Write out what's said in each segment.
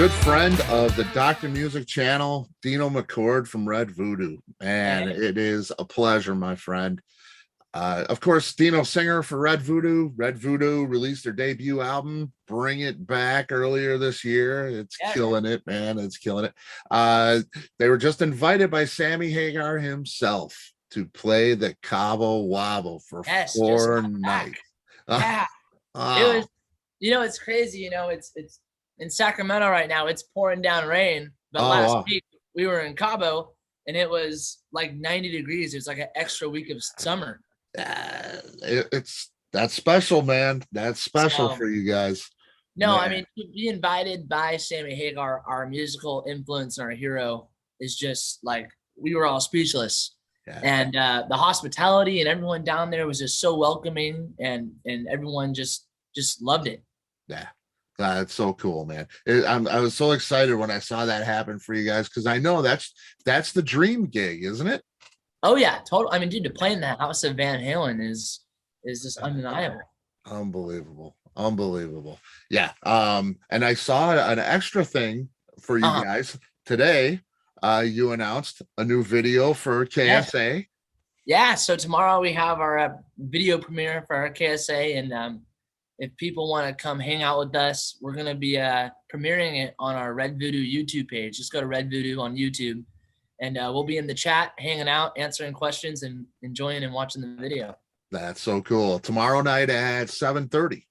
good friend of the Dr. Music channel, Dino McCord from Red Voodoo. And it is a pleasure, my friend. Of course, Dino singer for Red Voodoo. Red Voodoo released their debut album, Bring It Back, earlier this year. It's killing it, man. It's killing it. They were just invited by Sammy Hagar himself to play the Cabo Wabo for 4 nights. Yeah. It was, it's crazy. It's in Sacramento right now. It's pouring down rain. But last week we were in Cabo and it was like 90 degrees. It was like an extra week of summer. That's special, man. That's special for you guys. No, man. I mean, to be invited by Sammy Hagar, our musical influence and our hero, is just like, we were all speechless. Yeah. And the hospitality and everyone down there was just so welcoming, and everyone just loved it. Yeah. It's so cool, man. I was so excited when I saw that happen for you guys, because I know that's the dream gig, isn't it? Oh yeah, totally. I mean, dude, to play in the house of Van Halen is just undeniable. Unbelievable. Yeah. And I saw an extra thing for you guys today. You announced a new video for KSA. Yeah. So tomorrow we have our video premiere for our KSA, and if people want to come hang out with us, we're going to be premiering it on our Red Voodoo YouTube page. Just go to Red Voodoo on YouTube, and we'll be in the chat, hanging out, answering questions, and enjoying and watching the video. That's so cool. Tomorrow night at 7:30.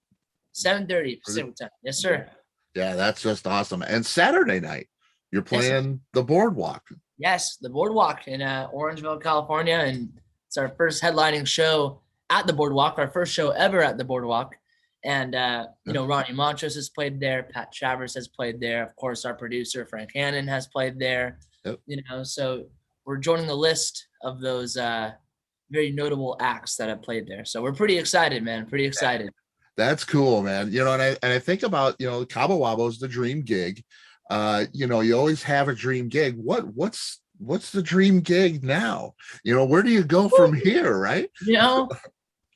7:30 Pacific time. Yes, sir. Yeah, that's just awesome. And Saturday night, you're playing the Boardwalk. Yes, the Boardwalk in Orangeville, California, and it's our first headlining show at the Boardwalk, our first show ever at the Boardwalk. And, Ronnie Montrose has played there. Pat Travers has played there. Of course, our producer, Frank Hannon, has played there. Yep. So we're joining the list of those very notable acts that have played there. So we're pretty excited, man. Pretty excited. That's cool, man. And I think about, Cabo Wabo is the dream gig. You always have a dream gig. What's the dream gig now? Where do you go from here, right?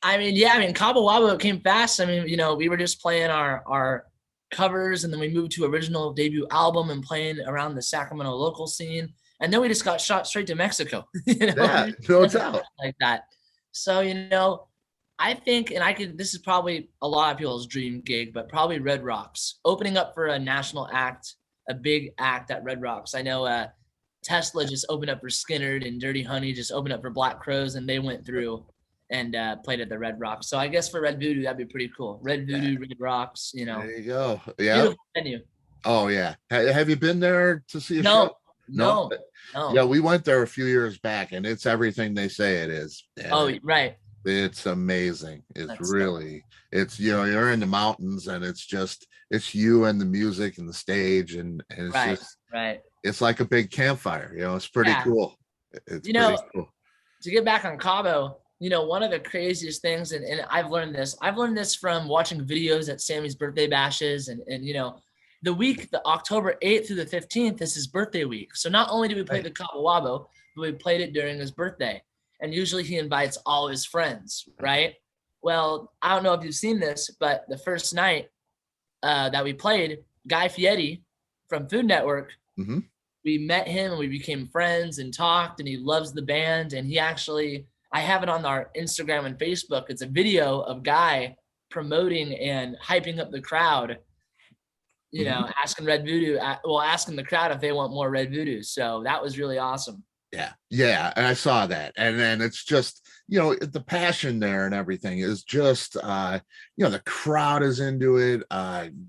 Cabo Wabo came fast. We were just playing our covers, and then we moved to original debut album and playing around the Sacramento local scene. And then we just got shot straight to Mexico. Yeah, no doubt. Like that. So, I think, and this is probably a lot of people's dream gig, but probably Red Rocks, opening up for a national act, a big act at Red Rocks. I know Tesla just opened up for Skynyrd, and Dirty Honey just opened up for Black Crowes, and they went through and played at the Red Rocks. So I guess for Red Voodoo, that'd be pretty cool. Red Voodoo, Red Rocks, There you go. Yeah. Beautiful venue. Oh, yeah. Have you been there to see a show? No. Yeah, we went there a few years back, and it's everything they say it is. And right. It's amazing. You're in the mountains, and it's you and the music and the stage, and it's it's like a big campfire. It's pretty cool. It's pretty cool. To get back on Cabo, one of the craziest things, and I've learned this from watching videos at Sammy's birthday bashes, and the October 8th through the 15th is his birthday week. So not only do we play the Cabo Wabo, but we played it during his birthday. And usually he invites all his friends, right? Well, I don't know if you've seen this, but the first night that we played, Guy Fieri from Food Network, we met him and we became friends and talked, and he loves the band. And I have it on our Instagram and Facebook. It's a video of Guy promoting and hyping up the crowd, asking asking the crowd if they want more Red Voodoo. So that was really awesome. Yeah. And I saw that. And then it's just, the passion there and everything is just, the crowd is into it.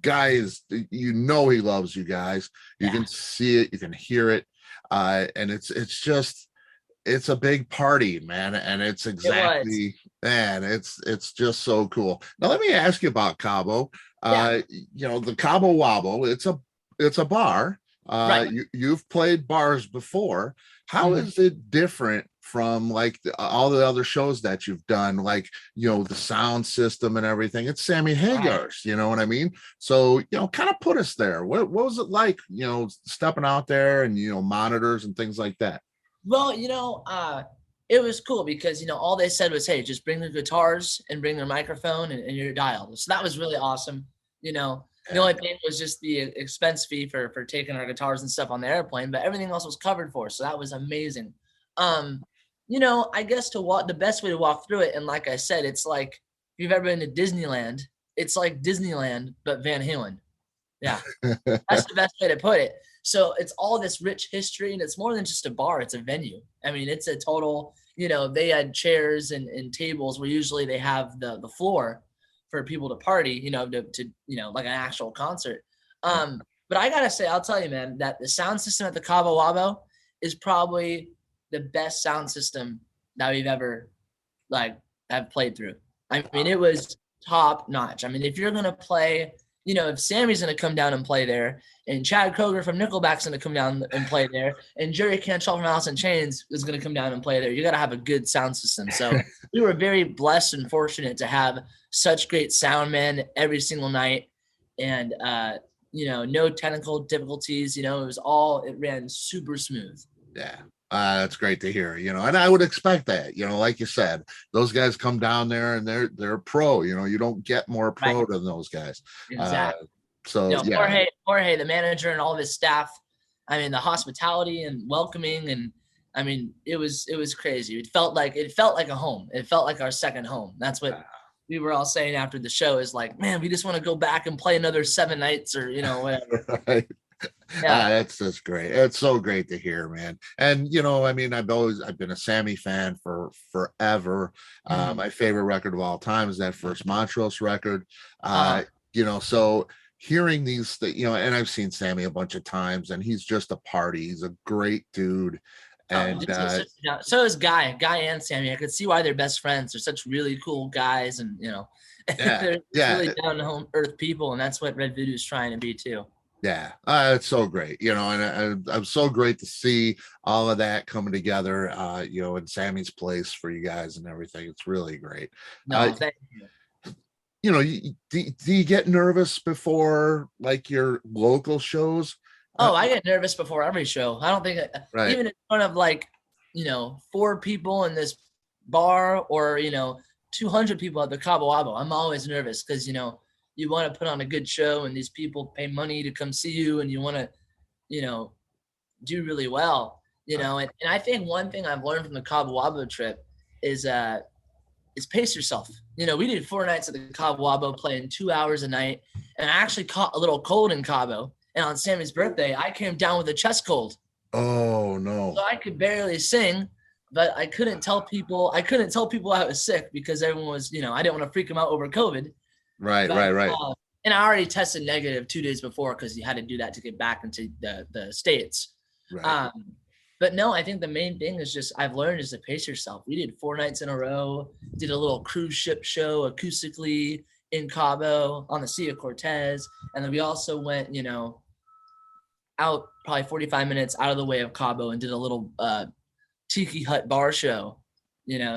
Guy is, he loves you guys. You can see it, you can hear it. And it's a big party, man. And it's exactly, it's just so cool. Now, let me ask you about Cabo. The Cabo Wabo, it's a bar. You've played bars before. How is it different from like all the other shows that you've done, like the sound system and everything? It's Sammy Hagar's, you know what I mean? So kind of put us there. What was it like, stepping out there and monitors and things like that? Well, it was cool because all they said was, hey, just bring the guitars and bring their microphone and your dial. So that was really awesome. The only thing was just the expense fee for taking our guitars and stuff on the airplane, but everything else was covered for. So that was amazing. I guess the best way to walk through it, and like I said, it's like if you've ever been to Disneyland, it's like Disneyland, but Van Halen. Yeah. That's the best way to put it. So it's all this rich history, and it's more than just a bar, it's a venue. I mean, it's a total, they had chairs and tables where usually they have the floor for people to party, to like an actual concert. But I gotta say, I'll tell you, man, that the sound system at the Cabo Wabo is probably the best sound system that we've ever have played through. I mean, it was top notch. I mean, if you're gonna play, if Sammy's gonna come down and play there, and Chad Kroger from Nickelback's gonna come down and play there, and Jerry Cantrell from Alice in Chains is gonna come down and play there, you gotta have a good sound system. So we were very blessed and fortunate to have such great sound men every single night, and no technical difficulties. It ran super smooth. Yeah. That's great to hear, and I would expect that, like you said, those guys come down there and they're pro, you don't get more pro Right. than those guys. Exactly. Yeah. Jorge, the manager, and all of his staff, I mean, the hospitality and welcoming, and I mean, it was crazy. It felt like a home. It felt like our second home. That's what we were all saying after the show, is like, man, we just want to go back and play another 7 nights or whatever. Right. Yeah. That's great. It's so great to hear, man. And I mean, I've been a Sammy fan for forever. My favorite record of all time is that first Montrose record. So hearing these and I've seen Sammy a bunch of times, and he's just a party. He's a great dude. And so is Guy and Sammy. I could see why they're best friends. They're such really cool guys, and they're really down to home earth people, and that's what Red Voodoo is trying to be too. Yeah, it's so great, and I'm so great to see all of that coming together, in Sammy's place for you guys and everything. It's really great. No, thank you. Do you get nervous before like your local shows? Oh, I get nervous before every show. I don't think even in front of 4 people in this bar or 200 people at the Cabo Wabo, I'm always nervous because you want to put on a good show, and these people pay money to come see you, and you want to, do really well, and I think one thing I've learned from the Cabo Wabo trip is pace yourself. We did 4 nights at the Cabo Wabo, playing 2 hours a night, and I actually caught a little cold in Cabo, and on Sammy's birthday, I came down with a chest cold. Oh no. So I could barely sing, but I couldn't tell people I was sick because everyone was, I didn't want to freak them out over COVID. Right. And I already tested negative 2 days before because you had to do that to get back into the States. Right. But no, I think the main thing is just I've learned is to pace yourself. We did 4 nights in a row, did a little cruise ship show acoustically in Cabo on the Sea of Cortez. And then we also went, out probably 45 minutes out of the way of Cabo and did a little tiki hut bar show.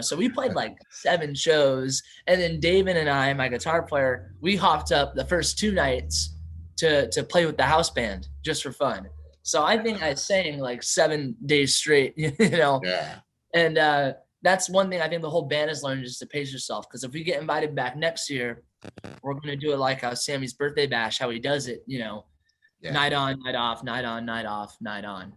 So we played like 7 shows, and then David and I, my guitar player, we hopped up the first 2 nights to play with the house band just for fun. So I think I sang like 7 days straight, Yeah. And that's one thing I think the whole band has learned, is to pace yourself. Because if we get invited back next year, we're going to do it like how Sammy's birthday bash, how he does it, night on, night off, night on, night off, night on,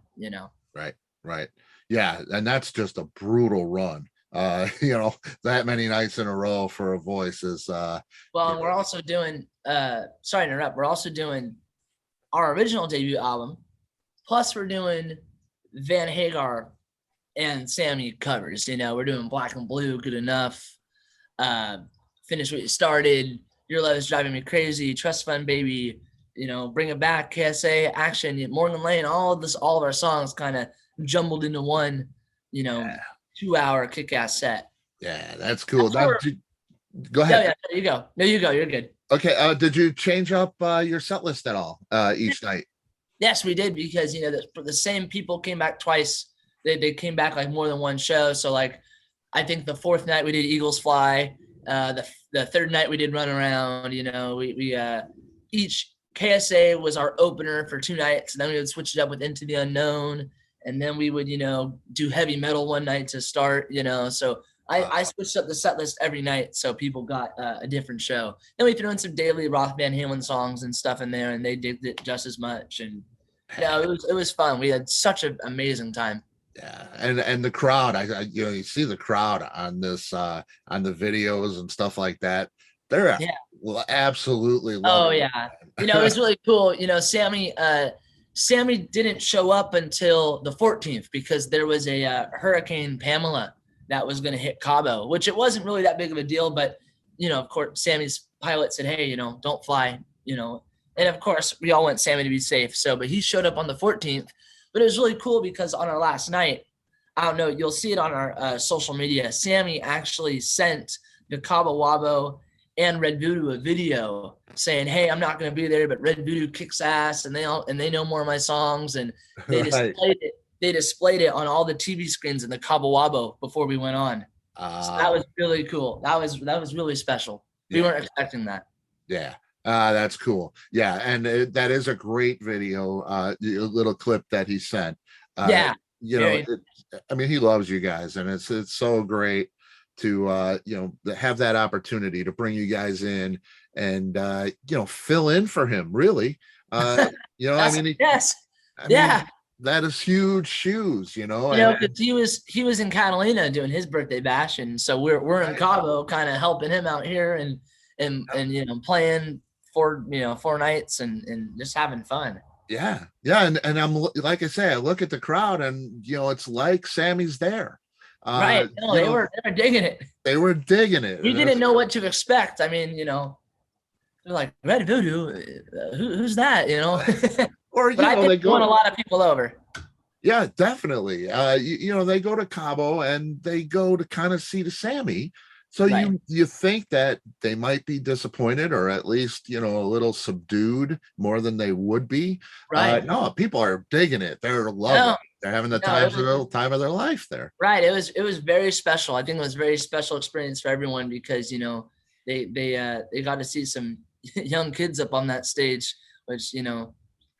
Right. Yeah. And that's just a brutal run. That many nights in a row for a voice is we're also doing sorry to interrupt, we're also doing our original debut album, plus we're doing Van Hagar and Sammy covers. We're doing Black and Blue, Good Enough, Finish What You Started, Your Love Is Driving Me Crazy, Trust Fund Baby, Bring It Back, KSA, Action, Morgan Lane, all of our songs kind of jumbled into one 2-hour kick-ass set. Yeah, that's cool. Go ahead. Yeah, there you go. No, you go. You're good. Okay. Did you change up your set list at all each night? Yes, we did, because the same people came back twice. They came back like more than one show. So like, I think the 4th night we did Eagles Fly. The 3rd night we did Run Around. We each KSA was our opener for 2 nights, and then we would switch it up with Into the Unknown. And then we would, do heavy metal one night to start, so I switched up the set list every night, so people got a different show. Then we threw in some daily Roth Van Halen songs and stuff in there, and they digged it just as much. And it was fun. We had such an amazing time. Yeah, and the crowd, you know, you see the crowd on this on the videos and stuff like that. They're Yeah. absolutely Oh loving it. yeah. It was really cool. Sammy didn't show up until the 14th because there was a Hurricane Pamela that was going to hit Cabo, which it wasn't really that big of a deal. But, of course, Sammy's pilot said, hey, don't fly, and of course we all want Sammy to be safe. So, but he showed up on the 14th, but it was really cool because on our last night, I don't know, you'll see it on our social media. Sammy actually sent the Cabo Wabo and Red Voodoo a video saying, hey, I'm not going to be there, but Red Voodoo kicks ass and they know more of my songs. And they displayed it. They displayed it on all the TV screens in the Cabo Wabo before we went on. So that was really cool. That was really special. We weren't expecting that. Yeah. That's cool. Yeah. And that is a great video, a little clip that he sent. Yeah. I mean, he loves you guys, and it's so great to have that opportunity to bring you guys in and fill in for him, really. I mean, yes. That is huge shoes, because he was in Catalina doing his birthday bash, and so we're in Cabo, kind of helping him out here and playing 4 nights and just having fun. Yeah, and I'm, like I say, I look at the crowd, and it's like Sammy's there. Right? No, they were digging it. They were digging it. We didn't know what to expect. I mean, they're like, Red Voodoo, who's that? Or but I think they won a lot of people over. Yeah, definitely. They go to Cabo and they go to kind of see the Sammy. So right. you think that they might be disappointed, or at least a little subdued more than they would be. Right? No, people are digging it. They're loving it. They're having the time of their life there. Right. It was very special. I think it was a very special experience for everyone because they got to see some young kids up on that stage, which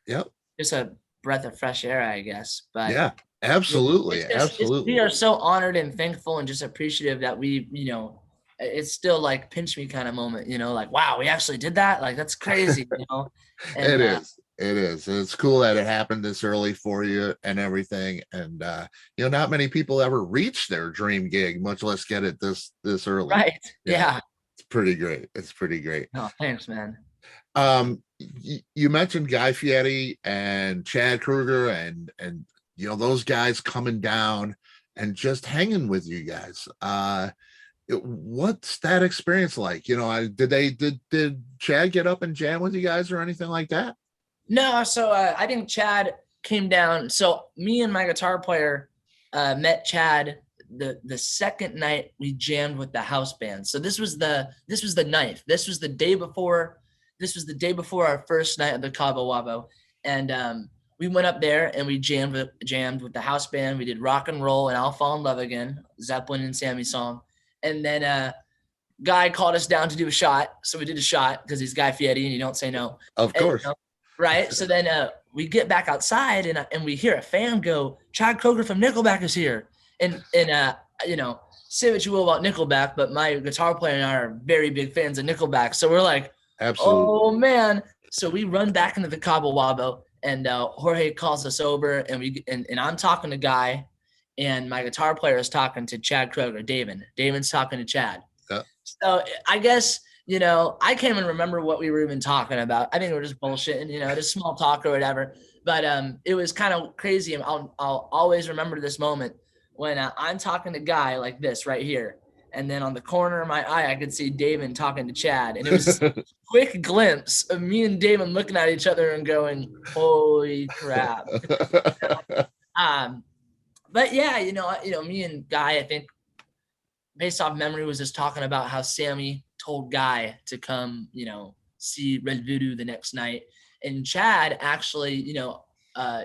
yep, just a breath of fresh air, I guess. But yeah, absolutely, absolutely. We are so honored and thankful and just appreciative that we, it's still like pinch me kind of moment, like, wow, we actually did that. Like, that's crazy, And, it is. And it's cool that it happened this early for you and everything. And, not many people ever reach their dream gig, much less get it this early. Right. Yeah. It's pretty great. It's pretty great. Oh, thanks, man. You mentioned Guy Fieri and Chad Kruger and those guys coming down and just hanging with you guys. What's that experience like? Did Chad get up and jam with you guys or anything like that? No. So I think Chad came down. So me and my guitar player met Chad the second night we jammed with the house band. So this was the 9th. This was the day before. This was the day before our first night of the Cabo Wabo. And we went up there and we jammed with the house band. We did Rock and Roll and I'll Fall in Love Again, Zeppelin and Sammy song. And then Guy called us down to do a shot. So we did a shot because he's Guy Fieri and you don't say no. Of course. Right? So then we get back outside and we hear a fan go, Chad Kroger from Nickelback is here. And say what you will about Nickelback, but my guitar player and I are very big fans of Nickelback. So we're like, absolutely. Oh man. So we run back into the Cabo Wabo and Jorge calls us over and I'm talking to Guy and my guitar player is talking to Chad Kroger, David's talking to Chad. Yeah. So I guess, I can't even remember what we were even talking about. I think we were just bullshitting, just small talk or whatever. But it was kind of crazy. And I'll always remember this moment when I'm talking to Guy like this right here. And then on the corner of my eye, I could see David talking to Chad. And it was a quick glimpse of me and David looking at each other and going, holy crap. But yeah, me and Guy, I think based off memory was just talking about how Sammy told Guy to come, see Red Voodoo the next night. And Chad actually,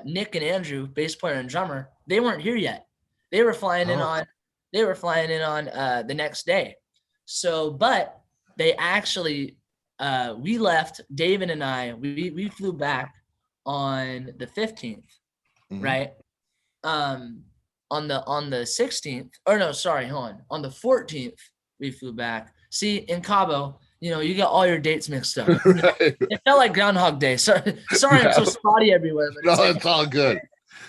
Nick and Andrew, bass player and drummer, they weren't here yet. They were flying in on the next day. So, but they actually, we left, David and I, we flew back on the 15th, right? on the 16th, or no, sorry, hold on the 14th we flew back. See, in Cabo, you got all your dates mixed up. Right. It felt like Groundhog Day. Sorry, I'm so spotty everywhere, but No, it's all good.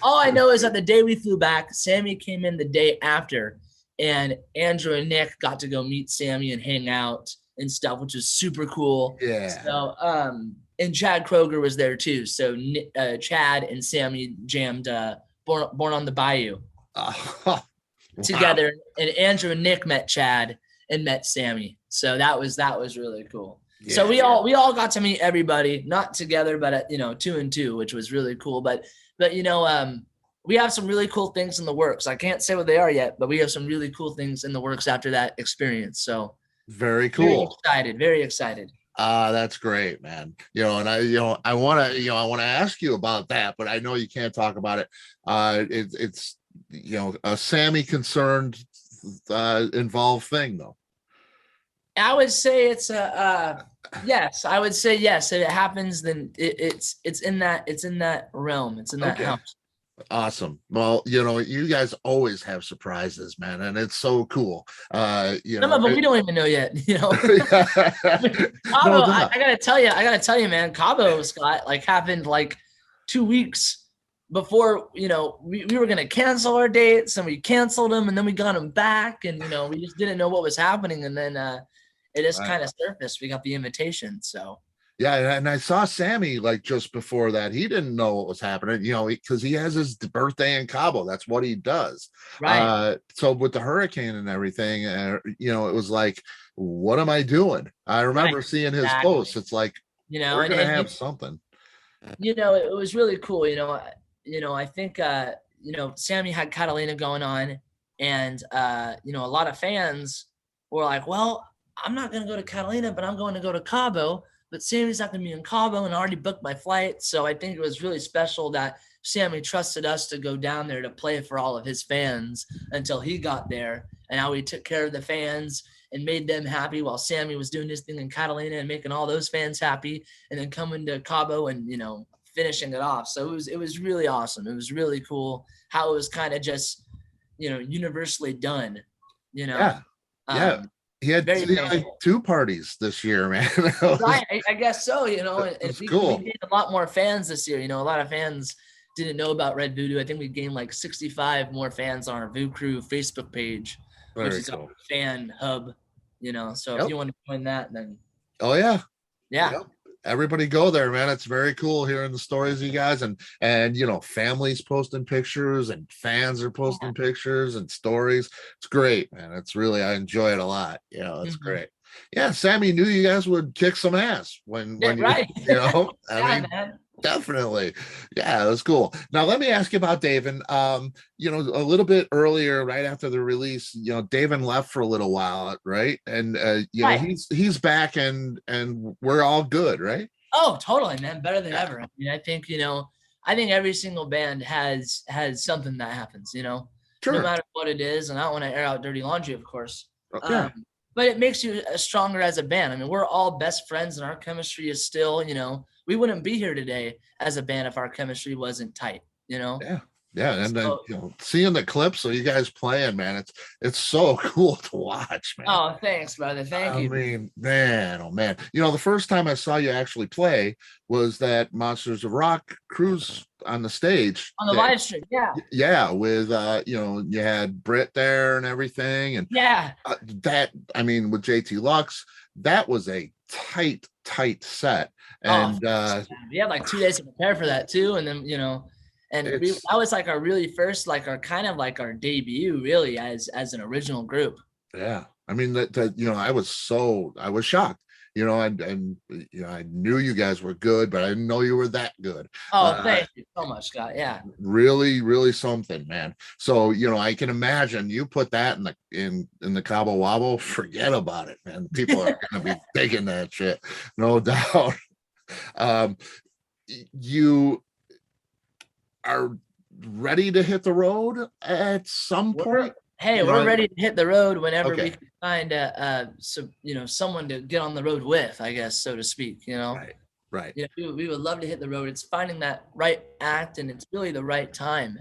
all I know is that the day we flew back, Sammy came in the day after, and Andrew and Nick got to go meet Sammy and hang out and stuff, which was super cool. Yeah. So, and Chad Kroger was there too. So Chad and Sammy jammed Born on the Bayou together, and Andrew and Nick met Chad and met Sammy. So that was really cool. Yeah. So we all got to meet everybody, not together, but at 2 and 2, which was really cool. But we have some really cool things in the works. I can't say what they are yet, but we have some really cool things in the works after that experience. So very cool. Very excited. That's great, man. And I want to ask you about that, but I know you can't talk about it. It's a Sammy concerned involved thing though. I would say it's yes. I would say yes. If it happens, then it's in that realm. It's in that house. Awesome. Well, you guys always have surprises, man, and it's so cool. Some of them we don't even know yet. Cabo, No, I gotta tell you, man. Cabo, Scott, happened 2 weeks before. We were gonna cancel our dates, and we canceled them, and then we got them back, and we just didn't know what was happening, and then it just kind of surfaced. We got the invitation, so. Yeah, and I saw Sammy just before that. He didn't know what was happening, because he has his birthday in Cabo. That's what he does. Right. So with the hurricane and everything, it was like, what am I doing? I remember seeing his posts. It's like, we're gonna have something. It was really cool. I think Sammy had Catalina going on, and a lot of fans were like, well, I'm not gonna go to Catalina, but I'm going to go to Cabo. But Sammy's not going to be in Cabo, and I already booked my flight. So I think it was really special that Sammy trusted us to go down there to play for all of his fans until he got there. And how we took care of the fans and made them happy while Sammy was doing his thing in Catalina and making all those fans happy, and then coming to Cabo and, finishing it off. So it was really awesome. It was really cool how it was kind of just, universally done, Yeah. Yeah. He had 2 parties this year, man. Right, I guess so. And we gained a lot more fans this year. A lot of fans didn't know about Red Voodoo. I think we gained 65 more fans on our Voodoo Crew Facebook page, which is our fan hub. So if you want to join that, then yeah. Yep. Everybody go there, man. It's very cool hearing the stories of you guys, and families posting pictures, and fans are posting pictures and stories. It's great, man. It's really, I enjoy it a lot. It's great. Yeah, Sammy knew you guys would kick some ass when right. I mean, man. Definitely. Yeah, it was cool. Now let me ask you about David. A little bit earlier, right after the release, David left for a little while, right? And right. he's back, and we're all good, right? Oh, totally, man. Better than ever. I mean, I think every single band has something that happens, no matter what it is. And I don't want to air out dirty laundry, of course. Yeah. But it makes you stronger as a band. I mean, we're all best friends, and our chemistry is still, we wouldn't be here today as a band if our chemistry wasn't tight, Yeah. And then seeing the clips of you guys playing, man, it's so cool to watch, man. Oh, thanks, brother. Thank you. I mean, man, oh man. The first time I saw you actually play was that Monsters of Rock cruise on the stage. On the live stream, yeah. Yeah, with you had Britt there and everything. And with JT Lux, that was a tight set. And we had 2 days to prepare for that too, and then and that was our really first, our kind of our debut really as an original group. Yeah, I mean I was shocked. And I knew you guys were good, but I didn't know you were that good. Oh, thank you so much, Scott. Yeah, really, really something, man. So I can imagine you put that in the Cabo Wabo. Forget about it, man. People are gonna be digging that shit, no doubt. You are ready to hit the road at some point. We're ready to hit the road whenever we can find someone to get on the road with, I guess, so to speak. Right. We would love to hit the road. It's finding that right act, and it's really the right time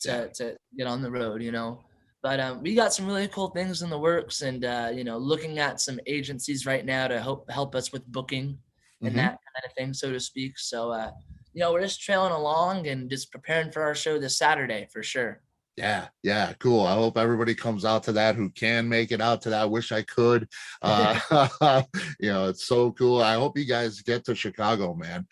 to get on the road, you know. But we got some really cool things in the works, and you know, looking at some agencies right now to help us with booking and Mhm. that kind of thing, so to speak. So you know, we're just trailing along and just preparing for our show this Saturday for sure. Yeah, yeah, cool. I hope everybody comes out to that who can make it out to that. I wish I could. Uh, you know, it's so cool. I hope you guys get to Chicago, man.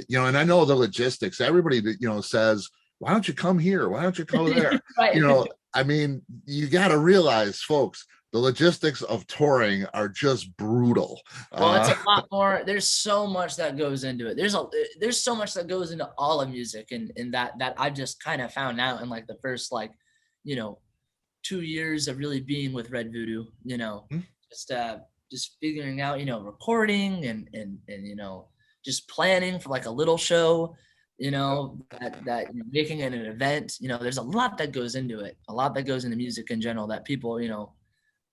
You know, and I know the logistics. Everybody that, you know, says, why don't you come here? Why don't you go there? You Right. know, I mean, you got to realize, folks, the logistics of touring are just brutal. Well, it's a lot more. There's so much that goes into it. There's so much that goes into all of music, and that I just kind of found out in like the first, like, you know, 2 years of really being with Red Voodoo. You know, Hmm? just figuring out, you know, recording and you know, just planning for like a little show. You know, that you know, making it an event. You know, there's a lot that goes into it. A lot that goes into music in general that people, you know,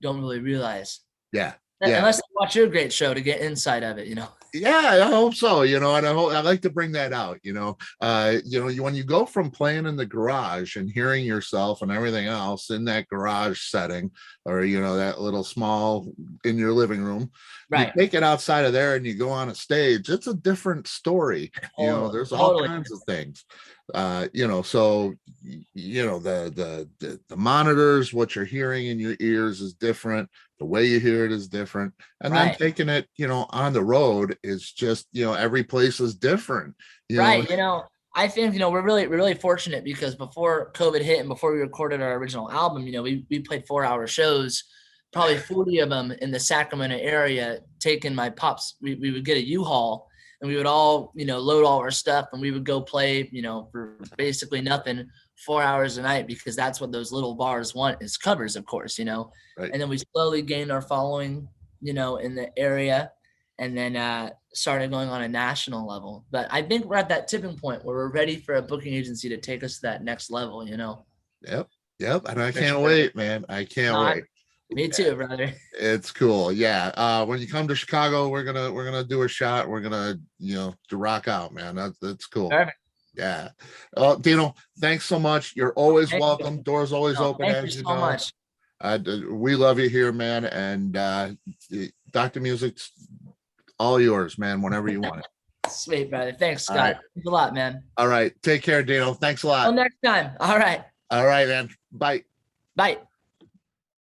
don't really realize. Yeah, yeah. Unless you watch your great show to get inside of it, you know. Yeah, I hope so. You know, and I like to bring that out. You know, when you go from playing in the garage and hearing yourself and everything else in that garage setting, or you know, that little small in your living room, you Right. take it outside of there and you go on a stage. It's a different story. You know, Totally. there's all Totally. kinds of things. You know, so you know, the monitors, what you're hearing in your ears is different. The way you hear it is different, and then Right. taking it, you know, on the road is just, you know, every place is different, you know. Right. You know, I think, you know, we're really fortunate because before COVID hit and before we recorded our original album, you know, we played 4-hour shows, probably 40 of them in the Sacramento area, taking my pops. We would get a U-Haul and we would all, you know, load all our stuff and we would go play, you know, for basically nothing, 4 hours a night, because that's what those little bars want, is covers, of course, you know. Right. And then we slowly gained our following, you know, in the area, and then started going on a national level. But I think we're at that tipping point where we're ready for a booking agency to take us to that next level, you know. Yep, yep, and I For can't sure. wait, man. I can't No, wait. me too, brother. It's cool. Yeah. When you come to Chicago, we're gonna do a shot. We're gonna, you know, to rock out, man. That's cool. Perfect. Yeah. Dino, thanks so much. You're always Thank you. welcome. Doors always No, open, thank you as you so know. much. We love you here, man. And Dr. Music's all yours, man, whenever you want it. Sweet, brother. Thanks, All right. Scott. Thanks a lot, man. All right. Take care, Dino. Thanks a Till lot. next time. All right. All right, man. Bye. Bye.